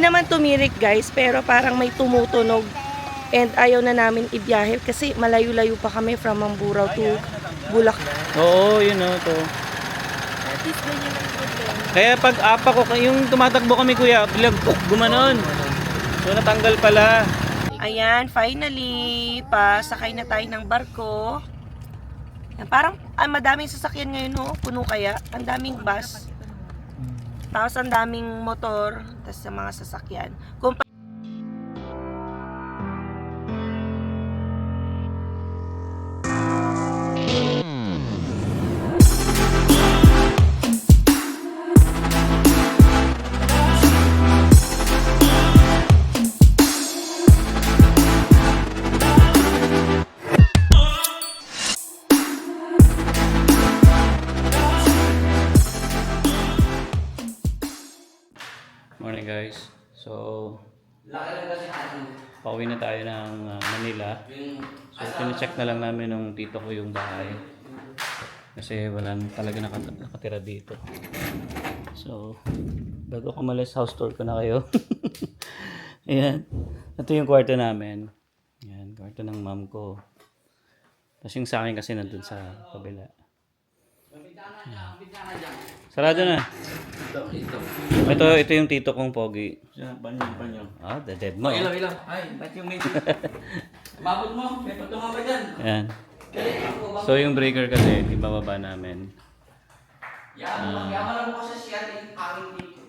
naman tumirik guys, pero parang may tumutunog. And ayaw na namin ibiyahe kasi malayo-layo pa kami from Mamburao to Bulacan. Oo, yun o, to. At least ganyan ang problema. Kaya pag apa ko, yung tumatakbo kami kuya, bilang gumanon. So natanggal pala. Ayan, finally, pasakay na tayo ng barko. Yan, parang madaming sasakyan ngayon, no? Puno kaya. Ang daming bus. Tapos ang daming motor. Tapos sa mga sasakyan. Kung Morning guys. So, pauwi na tayo ng Manila. So, tine-check na lang namin nung tito ko yung bahay. Kasi wala talaga nakatira dito. So, bago ko malis, house tour ko na kayo. Ayan. Ito yung kwarto namin. Ayan, kwarto ng mom ko. Tapos yung sa akin kasi nandun sa kabila. Ayan. Sarado na. Ito yung tito kong pogi. Banyo. Ah, the dead mo. Ilaw. Ay, ba't yung may... Mabot mo, may patunga pa dyan. Ayan. So yung breaker kasi, ibababa namin. Yaman lang mo kasi siya yung aking dito.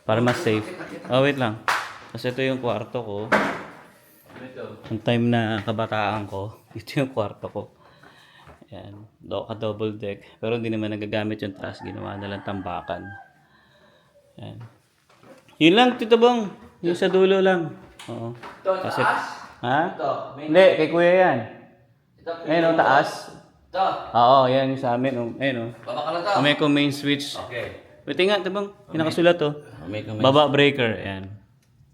Para mas safe. Oh, wait lang. Kasi ito yung kwarto ko. Yung time na kabataan ko, ito yung kwarto ko. Ayan. Double deck. Pero hindi naman nagagamit yung taas. Ginawa na lang tambakan. Ayan. Yun lang, Tito Bong. Yung sa dulo lang. Oo. Ito, Kasi, taas? ha? Ito. Hindi, kay kuya yan. Ito. Ayun o, taas. Ito. Oo, yan yung sa amin. Ayun o. Baba ka lang to. May ko main switch. Okay. Wait nga, Tito Bong. Yung nakasulat o. May kamay. Baba breaker. Ayan.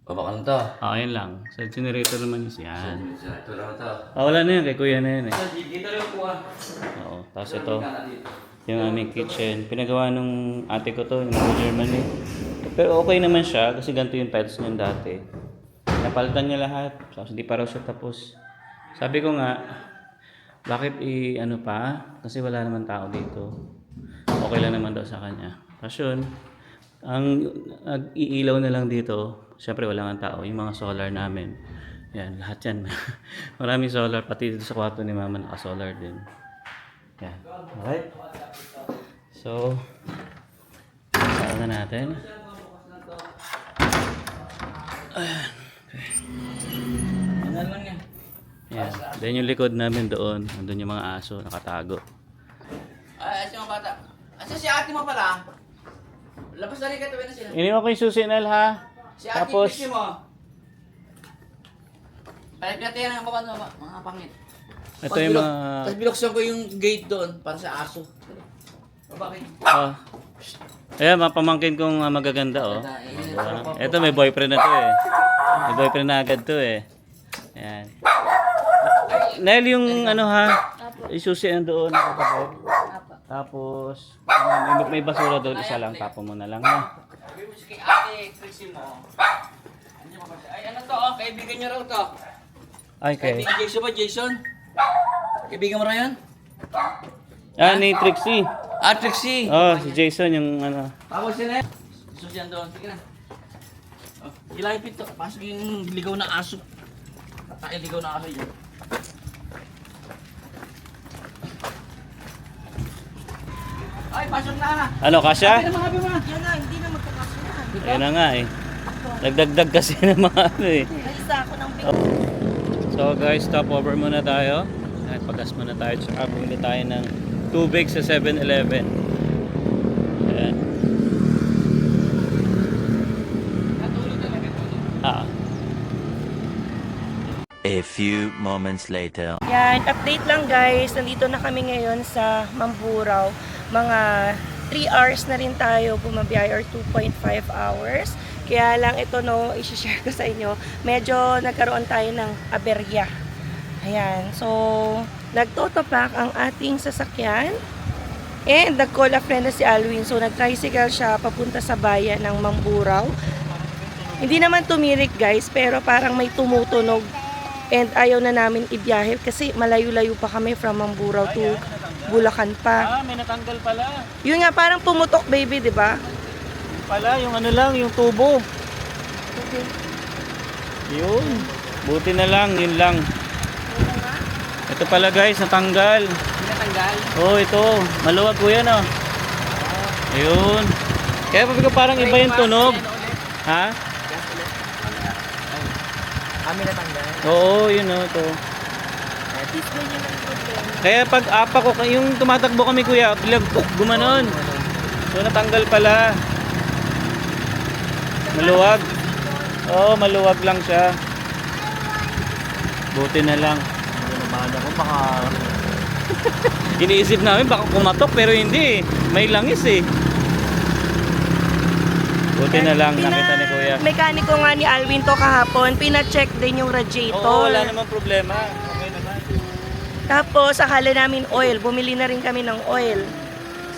Baba ka lang to. Ayun lang. Sa generator naman yun. Yan. Ito lang to. Wala na yan. Kay kuya na yan eh. Dito rin kuha. Oo. Tapos ito. Yung aming kitchen. Pinagawa nung ate ko to. Yung sa Germany. Pero okay naman siya. Kasi ganito yung tiles niyan dati. Napalitan niya lahat. Tapos hindi pa raw siya tapos. Sabi ko nga, bakit ano pa? Kasi wala naman tao dito. Okay lang naman daw sa kanya. Tapos yun, ang iilaw na lang dito, syempre wala nga tao, yung mga solar namin. Yan, lahat yan. Maraming solar, pati dito sa kwarto ni mama naka-solar din. Yan. Alright. So, saan na natin? Ayan. Ano lang yan? Yan. Then yung likod namin doon, nandun yung mga aso, nakatago. Ay, si mga bata. Asa si ate mo pala? Labas na rin ka, tabi na sila. Iniwan ko yung susi, Nel, ha? Si ate Tapos, Tapos, mo. Balik natin yan ang mga pangit. ito yung mga... Tapos binuksan ko yung gate doon para sa aso. Bakit? Ayan, mga pamangkin kong magaganda, oh. Diba? Ito, may boyfriend na to, eh. May boyfriend na agad to, eh. Ayan. Nel, yung ano, ha? Isusi na doon. Tapos, may basura doon, isa lang. Tapon mo na lang, ha? Sabi mo si kay ate, Chrissy mo. Ay, ano to, oh, kaibigan niyo raw to. Ay, kay... Kaibigan Jason ba, Jason? Kaibigan mo raw yan? Ah, ni Trixie. Ah, Trixie. Oh, si Jason, yung ano. Tapos yun eh. Susiyan doon, sige na. Oh, ilapit to, pasok yung ligaw na aso. Tatay ligaw na aso yun. Ay, pasok na! Ano, kasya? Habi mo na! yan na, hindi na magkakasunan. Ayun na nga, eh. Nagdagdag kasi ng mga ano, eh. Nalisa ako ng So guys, stop over muna tayo. At pagas muna tayo. Tsaka bumili tayo ng tubig sa 7-Eleven. Ayan. Ah. A few moments later. Yan, update lang guys. Nandito na kami ngayon sa Mamburao. Mga 3 hours na rin tayo bumabiyay or 2.5 hours. Kaya lang ito no, i-share ko sa inyo. Medyo nagkaroon tayo ng aberya. Ayan. So, nagtotopak ang ating sasakyan. And nag-call a friend na si Alwin. So, nag-tricycle siya papunta sa bayan ng Mamburao. Hindi naman tumirik guys, pero parang may tumutunog. And ayaw na namin ibiyahe kasi malayo-layo pa kami from Mamburao to Bulacan pa. May natanggal pala. Yun nga, parang pumutok baby, di ba? Pala, yung ano lang, yung tubo. Yun. Buti na lang, yun lang. Ito pala guys, natanggal. Pinatanggal. Oh, ito. Maluwag ko yan, oh. Ayun. Kaya pabi ko parang iba yung tunog. Ha? Natanggal. Oo, yun, oh, ito. At least ganyan ang problema. Kaya pag apa ko, yung tumatakbo kami kuya, bilag gumanon. So natanggal pala. Maluwag. Oo, maluwag lang siya. Buti na lang. Bahala ko baka Iniisip namin baka kumatok pero hindi. May langis eh. Buti na lang nakita ni kuya. Mekaniko nga ni Alwin to kahapon, pina-check din yung radiator. Oo, wala namang problema. Okay naman. Tapos, akala namin oil. Bumili na rin kami ng oil.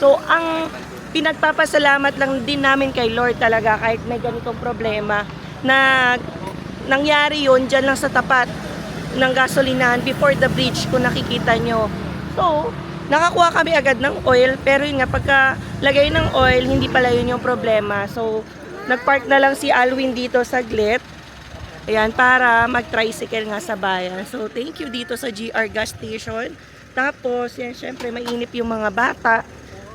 So, ang pinagpapasalamat lang din namin kay Lord talaga kahit may ganitong problema na nangyari yun dyan lang sa tapat ng gasolinahan before the bridge kung nakikita nyo. So, nakakuha kami agad ng oil pero yun nga pagka lagay ng oil, hindi pala yun yung problema. So, nagpark na lang si Alwin dito saglit. Ayan, para mag-tricycle nga sa bayan. So, thank you dito sa GR gas station. Tapos, yan, syempre, mainip yung mga bata.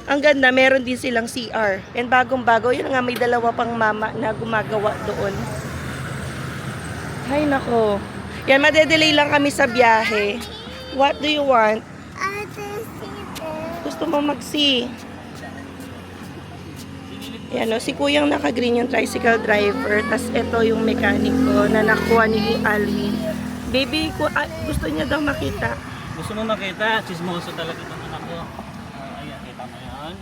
Ang ganda, meron din silang CR. And bagong-bago, yun nga, may dalawa pang mama na gumagawa doon. Ay, nako. Yan, madedelay lang kami sa biyahe. What do you want? Gusto mo mag-see? Yan o, si kuyang naka-green yung tricycle driver. Tas ito yung mekaniko na nakuha ni Alwin. Baby, gusto niya daw makita. Gusto mo makita? Chismoso talaga itong anak ko. Ayan, kita mo yan.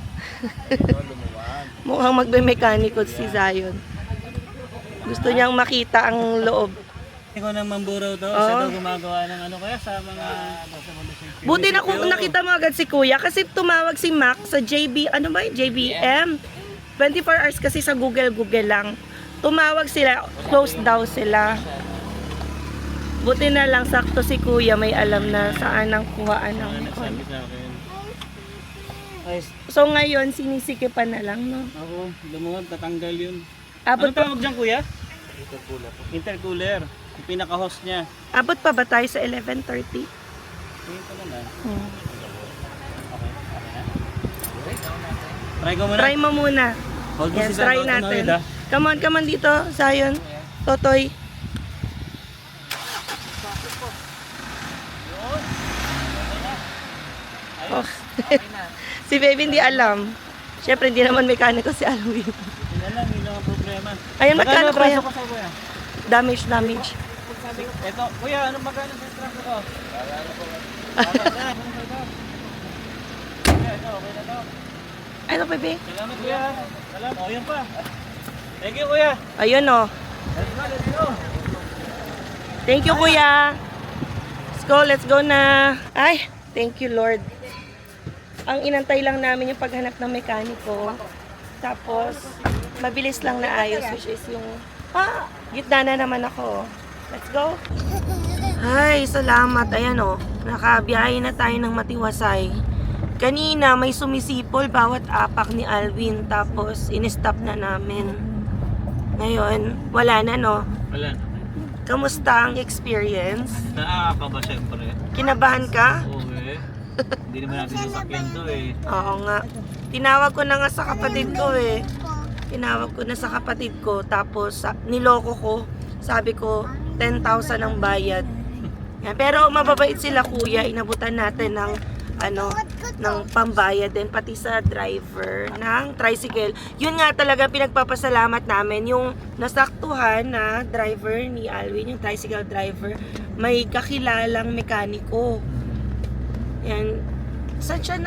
Ito, lumuwag. Mukhang magbe-mekaniko si Zion. Gusto niyang makita ang loob. Ikaw ng Mamburao daw, siya daw gumagawa ng ano kaya sa mga Buti na kung nakita mo agad si Kuya kasi tumawag si Mac sa ano ba yun? JBM. 24 hours kasi sa Google lang. Tumawag sila, closed daw sila. Buti na lang sakto si Kuya may alam na saan ang kuhaan ng nagsabi sa akin. Ay, So ngayon, sinisikipan na lang, no? ako, lumuwag, tatanggal yun. Abot Anong pa, tawag dyan kuya? Intercooler. Yung pinaka-host niya. abot pa ba tayo sa 11:30? Tingin ko na lang. Try ko muna. Try mo muna. Hold mo Yes, si try Santo natin. Noid, ah. Come on dito, Zion. Totoy. Oh. Si baby hindi alam. Siyempre, hindi naman mekaniko si Alwin. Yun na lang, yun lang ang problema. Ayun, magkano braso kuya? ko sa kuya? Damage. Ito, kuya, anong magkano sa braso ko? Kuya, ito, okay na to. Ano, baby? Salamat kuya. Salamat. O, yun pa. Thank you kuya. Ayun, oh. Let's go. Thank you, kuya. Let's go na. Ay, thank you, Lord. Ang inantay lang namin yung paghanap ng mekaniko. Tapos, mabilis lang na ayos, which is yung, gitna na naman ako. Let's go. Ay, salamat. Ayan o, nakabiyahe na tayo ng Matiwasay. Kanina, may sumisipol bawat apak ni Alwin. Tapos, in-stop na namin. Ngayon, wala na, no? Wala. Kamusta ang experience? Naaka ba syempre? Kinabahan ka? Oo eh. Hindi naman natin sasakyan to eh. Oo nga. Tinawag ko na nga sa kapatid ko eh. Tinawag ko na sa kapatid ko. Tapos, niloko ko. Sabi ko, 10,000 ang bayad. Yan. Pero mababait sila kuya. Inabutan natin ng ng pambayad din pati sa driver ng tricycle. Yun nga talaga pinagpapasalamat namin yung nasaktuhan na driver ni Alwin, yung tricycle driver, may kakilalang mekaniko. Yan. Saan siya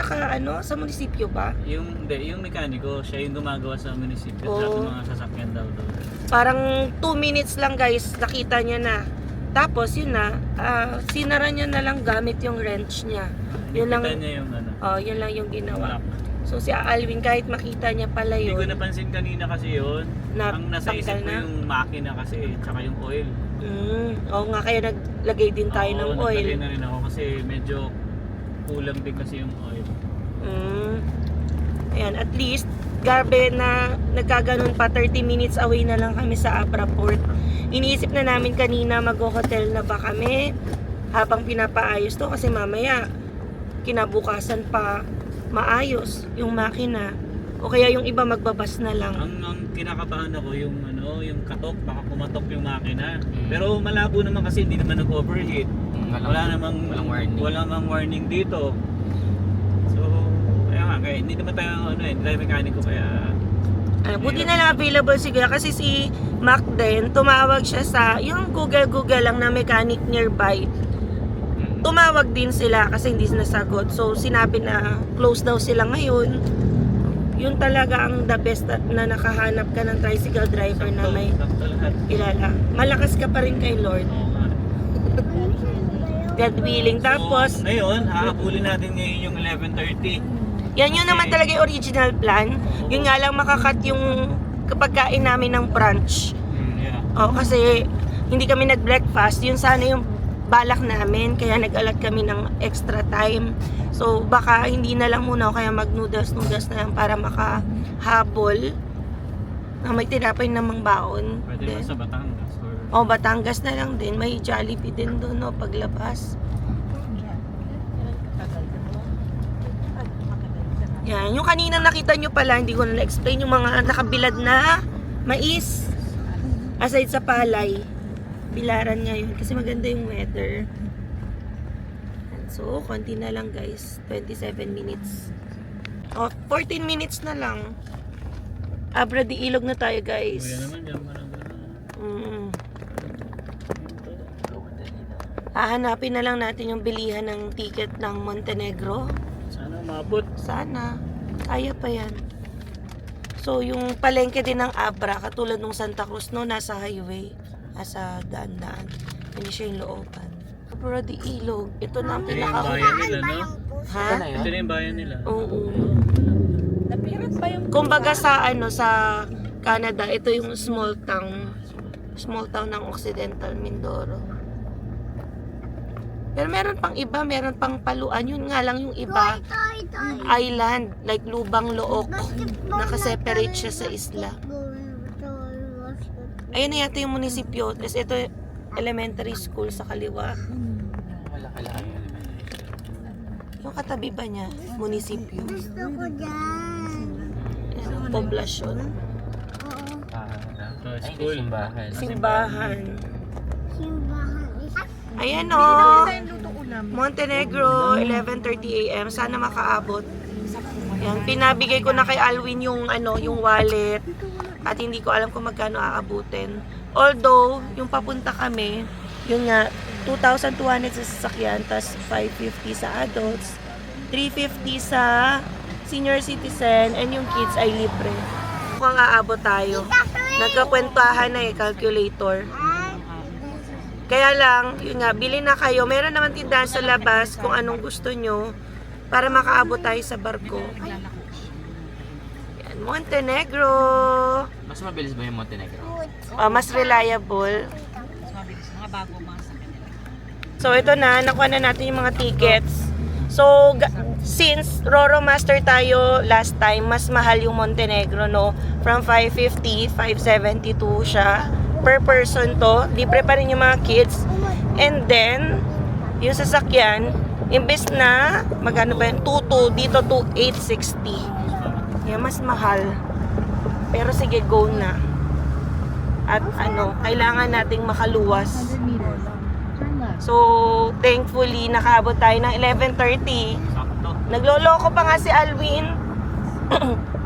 sa munisipyo ba? Yung mekaniko, siya yung gumagawa sa munisipyo Oo. sa mga sasakyan daw doon. Parang 2 minutes lang guys, nakita niya na. Tapos yun na, sinara niya na lang gamit yung wrench niya. Yun lang, Kita niya yung ano. yun lang yung ginawa. Lock. So si Alvin, kahit makita niya pala Hindi ko yun, napansin kanina kasi yun. Ang nasa isip natanggal ko na. yung makina kasi, tsaka yung oil. Oo nga, kaya naglagay din tayo ng Oo, oil. naglagay na rin ako kasi medyo kulang din kasi yung oil. Ayan, at least, grabe na nagkaganon pa, 30 minutes away na lang kami sa Abra Port. Iniisip na namin kanina mag-hotel na ba kami habang pinapaayos to kasi mamaya kinabukasan pa maayos yung makina o kaya yung iba magbabas na lang. Ang kinakabahan ako yung yung katok, baka pumatok yung makina. Pero malabo naman kasi hindi naman nag-overheat. Wala namang warning dito. So, kaya hindi naman tayo hindi tayo mekaniko kaya Buti na lang available siguro kasi si Mac din, tumawag siya sa yung Google lang na mechanic nearby. Tumawag din sila kasi hindi nasagot. So sinabi na close daw sila ngayon. Yun talaga ang the best na nakahanap ka ng tricycle driver na may sakto lahat. kilala. Malakas ka pa rin kay Lord. Oo nga. God willing. Tapos, So, ngayon, hahabulin natin ngayon yung 11:30. yan yun naman talaga yung original plan. Yun nga lang makakat yung kapag kain namin ng brunch. Yeah. Kasi hindi kami nag-breakfast. Yun sana yung balak namin. Kaya nag-alat kami ng extra time. So, baka hindi na lang muna. Kaya mag-noodles na lang para makahabol. May tinapay namang baon. Pwede Then, naman sa Batangas. Or Batangas na lang din. May Jollibee din doon, no, paglabas. Yan. Yung kanina nakita nyo pala, hindi ko na na-explain, yung mga nakabilad na mais. Aside sa palay. Bilaran ngayon kasi maganda yung weather. So, konti na lang guys. 27 minutes. 14 minutes na lang. Abra di Ilog na tayo guys. kuya naman dyan, parang Hahanapin na lang natin yung bilihan ng ticket ng Montenegro. sana umabot. Sana. Kaya pa yan. So, yung palengke din ng Abra, katulad ng Santa Cruz, no, nasa highway. Nasa daan-daan. Hindi siya yung looban. Abra di Ilog. Ito na ang Ito yung bayan nila, no? Ha? Ito na yung bayan nila. Oo. Kumbaga sa sa Canada, ito yung small town ng Occidental Mindoro. Pero meron pang iba, meron pang Paluan. Yun nga lang yung iba, island, like Lubang Look. Nakaseparate siya sa isla. Ayun na yata yung munisipyo. Tapos ito, elementary school sa kaliwa. Yung katabi ba niya, munisipyo? Gusto ko dyan. Poblasyon. School. Simbahan. Simbahan. Ayan o. Montenegro, 11:30 AM. Sana makaabot. Yan, pinabigay ko na kay Alwin yung yung wallet. At hindi ko alam kung magkano aabutin. Although, yung papunta kami, yun nga, 2,200 sa sasakyan, tas 550 sa adults, 350 sa senior citizen, and yung kids ay libre. Mukhang aabot tayo. Nagkakwentahan na calculator. Kaya lang, yun nga, bili na kayo. Meron naman tindahan sa labas kung anong gusto nyo para makaabot tayo sa barko. Yan, Montenegro. Mas mabilis ba yung Montenegro? Mas reliable. So, ito na. Nakuha na natin yung mga tickets. So, since Roro Master tayo last time, mas mahal yung Montenegro, no? From 550, 572 siya. Per person to. Libre pa rin yung mga kids. And then, yung sasakyan, imbes na, magano ba yun? 2,200, dito to 860. Yan, mas mahal. Pero sige, go na. At kailangan nating makaluwas. So, thankfully, nakaabot tayo ng 11:30. Sakto. Nagloloko pa nga si Alwin.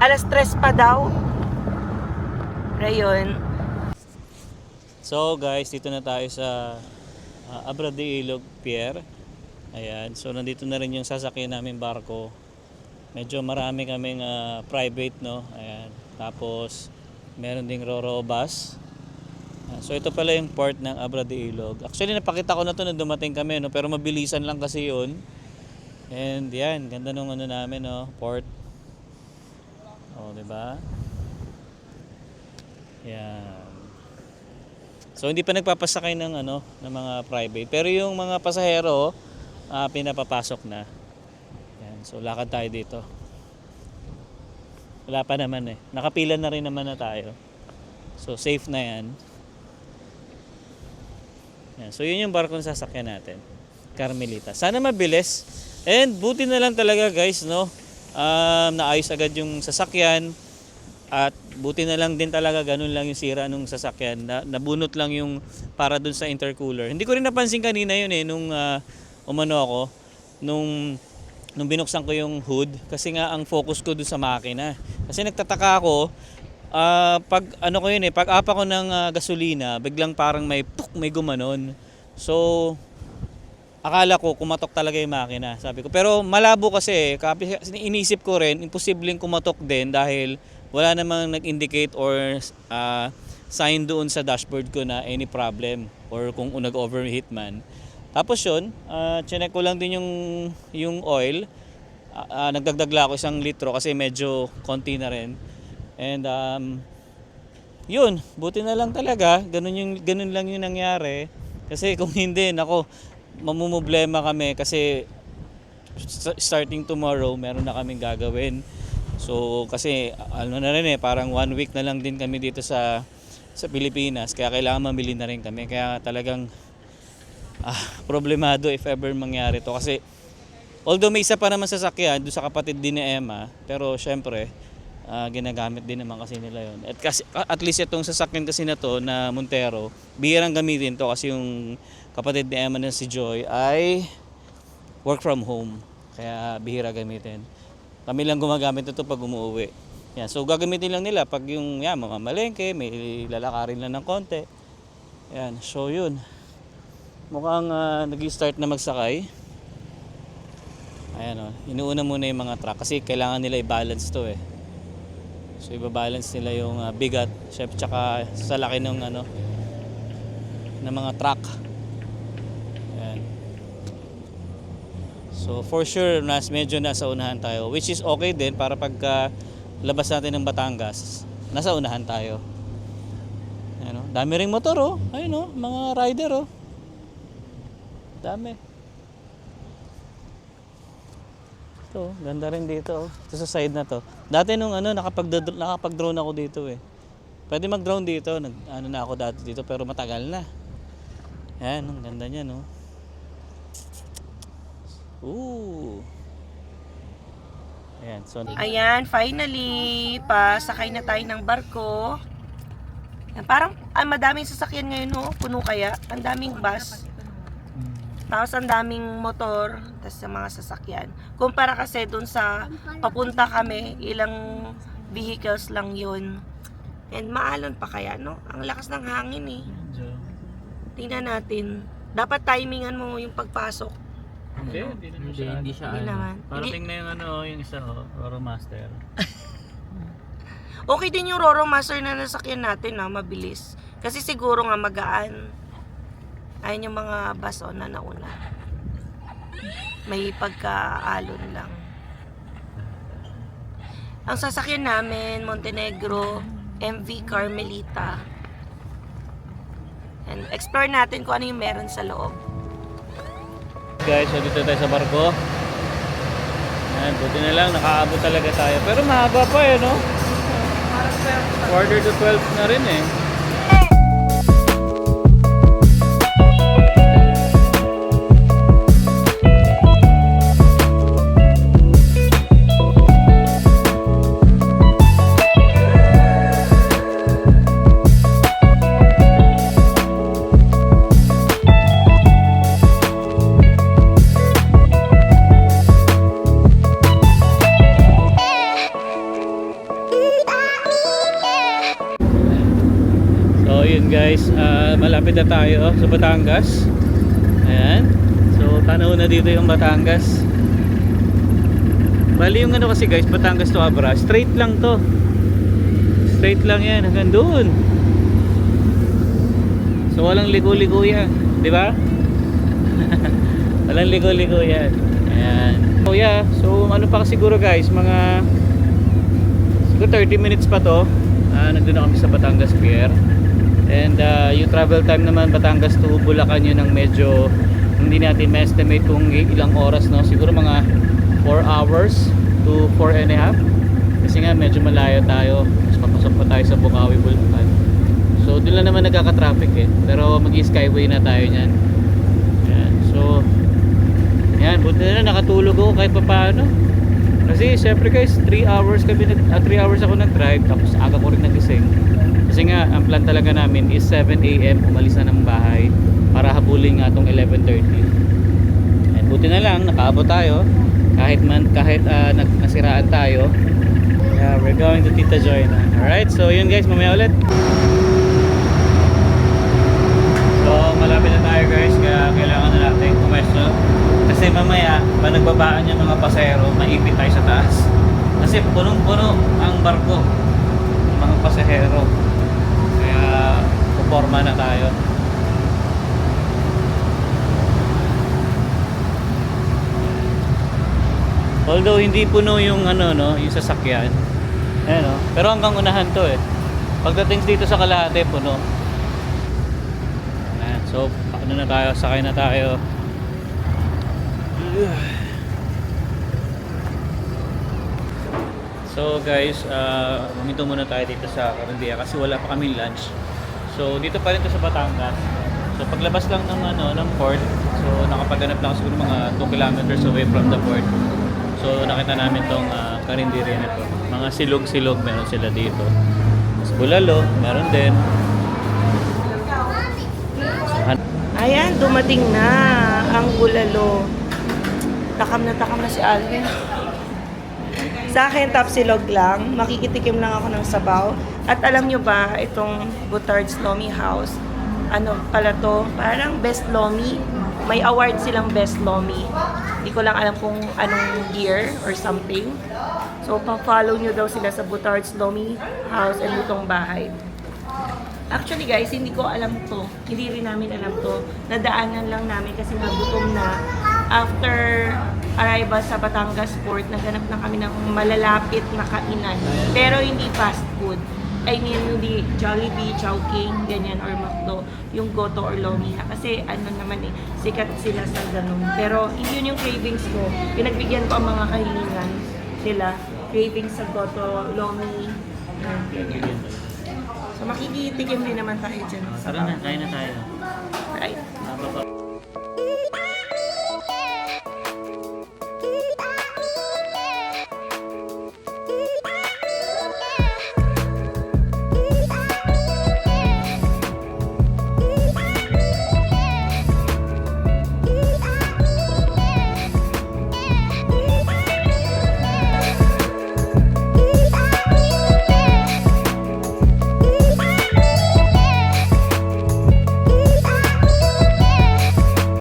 Alas 3 pa daw. Pero yun. So guys, dito na tayo sa Abra de Ilog Pier. Ayan, so nandito na rin yung sasakyan namin barko. Medyo marami kaming private, no? Ayan. Tapos meron ding Roro bus. So ito pala yung port ng Abra de Ilog. Actually napakita ko na to nung dumating kami, no? Pero mabilisan lang kasi yun. And yan, ganda nung namin, no? Port. Oh, 'di ba? Yan. So hindi pa nagpapasakay ng ano, ng mga private. Pero yung mga pasahero, pinapapasok na. Yan. So lakad tayo dito. Wala pa naman eh. Nakapila na rin naman na tayo. So safe na yan. Yan. So yun yung barko na sasakyan natin. Carmelita. Sana mabilis. And buti na lang talaga guys, no? Naayos agad yung sasakyan. At buti na lang din talaga ganun lang yung sira nung sasakyan. Nabunot lang yung para dun sa intercooler. Hindi ko rin napansin kanina yun eh nung umano ako nung binuksan ko yung hood kasi nga ang focus ko dun sa makina. Kasi nagtataka ako pag ano ko yun eh, pag apa ko ng gasolina, biglang parang may gumanon. So akala ko kumatok talaga yung makina, sabi ko. Pero malabo kasi, iniisip ko rin, imposibleng kumatok din dahil wala namang nag-indicate or sign doon sa dashboard ko na any problem or kung nag-overheat man. Tapos yun, chinek ko lang din yung oil. Nagdagdag lang ako 1 litro kasi medyo konti na rin. And yun, buti na lang talaga, ganun lang yung nangyari. Kasi kung hindi, nako, mamumblema kami kasi starting tomorrow meron na kaming gagawin. So kasi ano na rin eh, parang 1 week na lang din kami dito sa Pilipinas, kaya kailangan mamili na rin kami. Kaya talagang problemado if ever mangyari to kasi although may isa pa naman sasakyan doon sa kapatid din ni Emma, pero syempre ginagamit din naman kasi nila yun. At least itong sasakyan kasi na to na Montero, bihirang gamitin to kasi yung kapatid ni Emma na si Joy ay work from home. Kaya bihira gamitin. Kami lang gumagamit ito pag umuwi. Yan, so gagamitin lang nila pag yung mamamalengke, may lalakarin lang ng konti. Yan, so yun. Mukhang nag-start na magsakay. Ayan o, inuuna muna yung mga truck kasi kailangan nila i-balance to eh. So i-balance nila yung bigat, tsaka sa laki ng ng mga truck. Ayan. So for sure, medyo nasa unahan tayo, which is okay din para pagka labas natin ng Batangas, nasa unahan tayo. Ayan, dami ring motor oh. Ayun oh, mga rider oh. Dami. Ito, ganda rin dito oh. Ito sa side na to. Dati nung nakapag-drone ako dito eh. Pwede mag-drone dito, na ako dati dito pero matagal na. Ayan, ang ganda niya no. Ooh. Ayan, so Ayan, finally, pasakay na tayo ng barko. Ayan, parang madaming sasakyan ngayon, no? Puno kaya. Ang daming bus. Tapos ang daming motor. Tapos sa mga sasakyan. Kumpara kasi dun sa papunta kami, ilang vehicles lang yun. And maalon pa kaya, no? Ang lakas ng hangin, eh. Tingnan natin. Dapat timingan mo yung pagpasok. Hindi siya. Hindi naman. Parating na yung isa Roro Master. Okay din yung Roro Master na nasakyan natin, mabilis. Kasi siguro nga magaan. Ayun yung mga baso na nauna. May pagkaalon lang. Ang sasakyan namin, Montenegro, MV Carmelita. And explore natin kung ano yung meron sa loob. Guys, so dito tayo sa barko. Ayan, buti na lang, nakaabot talaga tayo. Pero mahaba pa eh, no? Quarter to 12 na rin eh. Guys, malapit na tayo sa Batangas. Ayan. So, tanaw na dito yung Batangas. Bali yung kasi guys, Batangas to Abra, straight lang to. Straight lang yan, hanggang doon. So, walang ligo-ligo yan. Di ba? Walang ligo-ligo yan. Ayan. So, yeah. So, ano pa siguro guys, mga siguro 30 minutes pa to. Nandun na kami sa Batangas Pier. And yung travel time naman Batangas to Bulacan yun ang medyo hindi natin ma-estimate kung ilang oras, no? Siguro mga 4 hours to 4 and a half. Kasi nga medyo malayo tayo. Mas papasok pa tayo sa Bukawi, Bulacan. So doon lang naman nagkaka-traffic eh. Pero mag-skyway na tayo niyan. Yan. So yan, buti na lang nakatulog ako kahit pa paano. Kasi syempre guys, 3 hours ako nag-drive, tapos aga ko rin nagising. Kasi nga, ang plan talaga namin is 7 AM umalis na ng bahay para habulin nga tong 11:30. And buti na lang nakaabot tayo kahit nasiraan tayo. Yeah, we're going to Tita Joy na. Alright, so yun guys, mamaya ulit. So malapit na tayo guys, kaya kailangan na natin pumesto. Kasi mamaya, pa nagbabaan yung mga pasahero, maipit tayo sa taas. Kasi punong-puno ang barko, ang mga pasahero. Kaya puporma na tayo. Although hindi puno yung yung sasakyan. Ayan, no? Pero hanggang unahan to eh. Pagdating dito sa kalahati, puno. Ayan, so paano na tayo, sakay na tayo. So guys, huminto muna tayo dito sa Carindia kasi wala pa kaming lunch. So dito pa rin to sa Batangas. So paglabas lang ng port, so nakapaganap lang siguro mga 2 kilometers away from the port. So nakita namin tong Carinderia na to. Mga silog-silog meron sila dito. Mas bulalo, meron din. Ayan, dumating na ang bulalo. Takam na si Alvin. Sa akin, tapsilog lang. Makikitikim lang ako ng sabaw. At alam nyo ba, itong Butard's Lomi House, ano pala to? Parang Best Lomi. May award silang Best Lomi. Hindi ko lang alam kung anong year or something. So, pa-follow nyo daw sila sa Butard's Lomi House and Lutong Bahay. Actually guys, hindi ko alam to. Hindi rin namin alam to. Nadaanan lang namin kasi nagutom na. After arrival sa Batangas Port, naghanap na kami ng malalapit na kainan. Pero hindi fast food. I mean, hindi Jollibee, Chowking, ganyan, or McDo, yung Goto or Lomi. Kasi ano naman eh, sikat sila sa ganun. Pero yun yung cravings ko. Pinagbigyan ko ang mga kahilingan nila. Cravings sa Goto, Lomi, ganyan. So makikitikim din naman tayo dyan. Tara na, kain na tayo. Right. Baba.